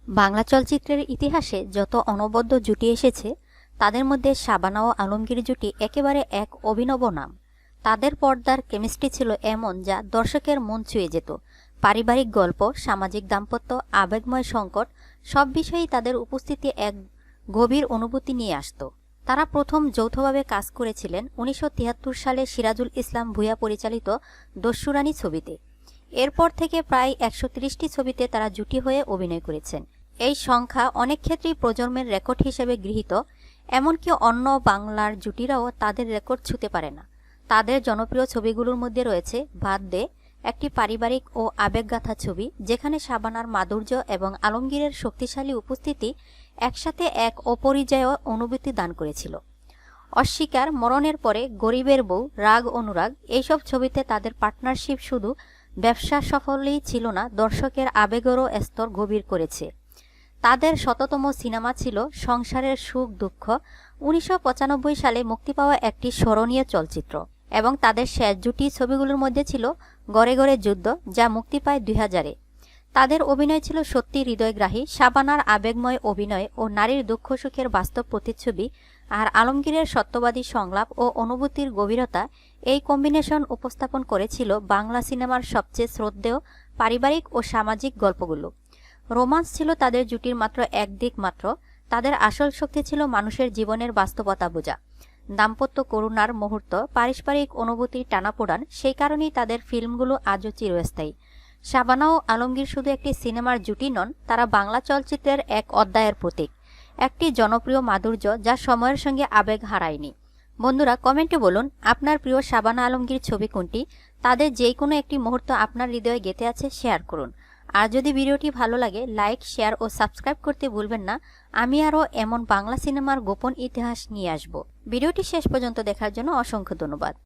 বাংলা চলচ্চিত্রের ইতিহাসে যত অনবদ্য জুটি এসেছে তাদের মধ্যে শাবানা ও আলমগীর জুটি একেবারে এক অভিনব নাম। তাদের পর্দার কেমিস্ট্রি ছিল এমন যা দর্শকের মন ছুঁয়ে যেত। পারিবারিক গল্প, সামাজিক দাম্পত্য, আবেগময় সংকট সব বিষয়েই তাদের উপস্থিতি এক গভীর অনুভূতি নিয়ে আসত। তারা প্রথম যৌথভাবে কাজ করেছিলেন ১৯৭৩ সালে সিরাজুল ইসলাম ভূঁইয়া পরিচালিত দস্যুরানী ছবিতে। এরপর থেকে প্রায় ১৩০টি ছবিতে তারা জুটি হয়ে অভিনয় করেছেন। এই সংখ্যা অনেক ক্ষেত্রেই প্রজন্মের রেকর্ড হিসেবে গৃহীত, এমনকি অন্য বাংলার জুটিরাও তাদের রেকর্ড ছুঁতে পারে না। তাদের জনপ্রিয় ছবিগুলোর মধ্যে রয়েছে ভাত দে, একটি পারিবারিক ও আবেগগাথা ছবি যেখানে শাবানার মাধুর্য এবং আলমগীরের শক্তিশালী উপস্থিতি একসাথে এক অপরিজেয় অনুভূতি দান করেছিল। অস্বীকার, মরণের পরে, গরিবের বউ, রাগ অনুরাগ এইসব ছবিতে তাদের পার্টনারশিপ শুধু ব্যবসা সফলই ছিল না, দর্শকের আবেগেরও স্তর গভীর করেছে। তাদের শততম সিনেমা ছিল সংসারের সুখ দুঃখ, ১৯৯৫ সালে মুক্তি পাওয়া একটি স্মরণীয় চলচ্চিত্র, এবং তাদের শেষ জুটি ছবিগুলোর মধ্যে ছিল গড়ে গড়ে যুদ্ধ, যা মুক্তি পায় ২০০০-এ। তাদের অভিনয় ছিল সত্যি হৃদয়গ্রাহী। শাবানার আবেগময় অভিনয় ও নারীর দুঃখ সুখের বাস্তব প্রতিচ্ছবি, আর আলমগীরের সত্যবাদী সংলাপ ও অনুভূতির গভীরতা, এই কম্বিনেশন উপস্থাপন করেছিল বাংলা সিনেমার সবচেয়ে শ্রদ্ধেয় পারিবারিক ও সামাজিক গল্পগুলো। রোমান্স ছিল তাদের জুটির মাত্র এক দিক মাত্র, তাদের আসল শক্তি ছিল মানুষের জীবনের বাস্তবতা বোঝা, দাম্পত্য করুণার মুহূর্ত, পারস্পরিক অনুভূতির টানাপোড়ান। সেই কারণেই তাদের ফিল্মগুলো আজও চিরস্থায়ী। শাবানা ও আলমগীর শুধু একটি সিনেমার জুটি নন, তারা বাংলা চলচ্চিত্রের এক অধ্যায়ের প্রতীক, একটি জনপ্রিয় মাধুর্য যা সময়ের সঙ্গে আবেগ হারায়নি। বন্ধুরা, কমেন্টে বলুন আপনার প্রিয় শাবানা আলমগীর ছবি কোনটি। তাদের যে কোনো একটি মুহূর্ত আপনার হৃদয়ে গেঁথে আছে, শেয়ার করুন। আর যদি ভিডিওটি ভালো লাগে, লাইক, শেয়ার ও সাবস্ক্রাইব করতে ভুলবেন না। আমি আরও এমন বাংলা সিনেমার গোপন ইতিহাস নিয়ে আসব। ভিডিওটি শেষ পর্যন্ত দেখার জন্য অসংখ্য ধন্যবাদ।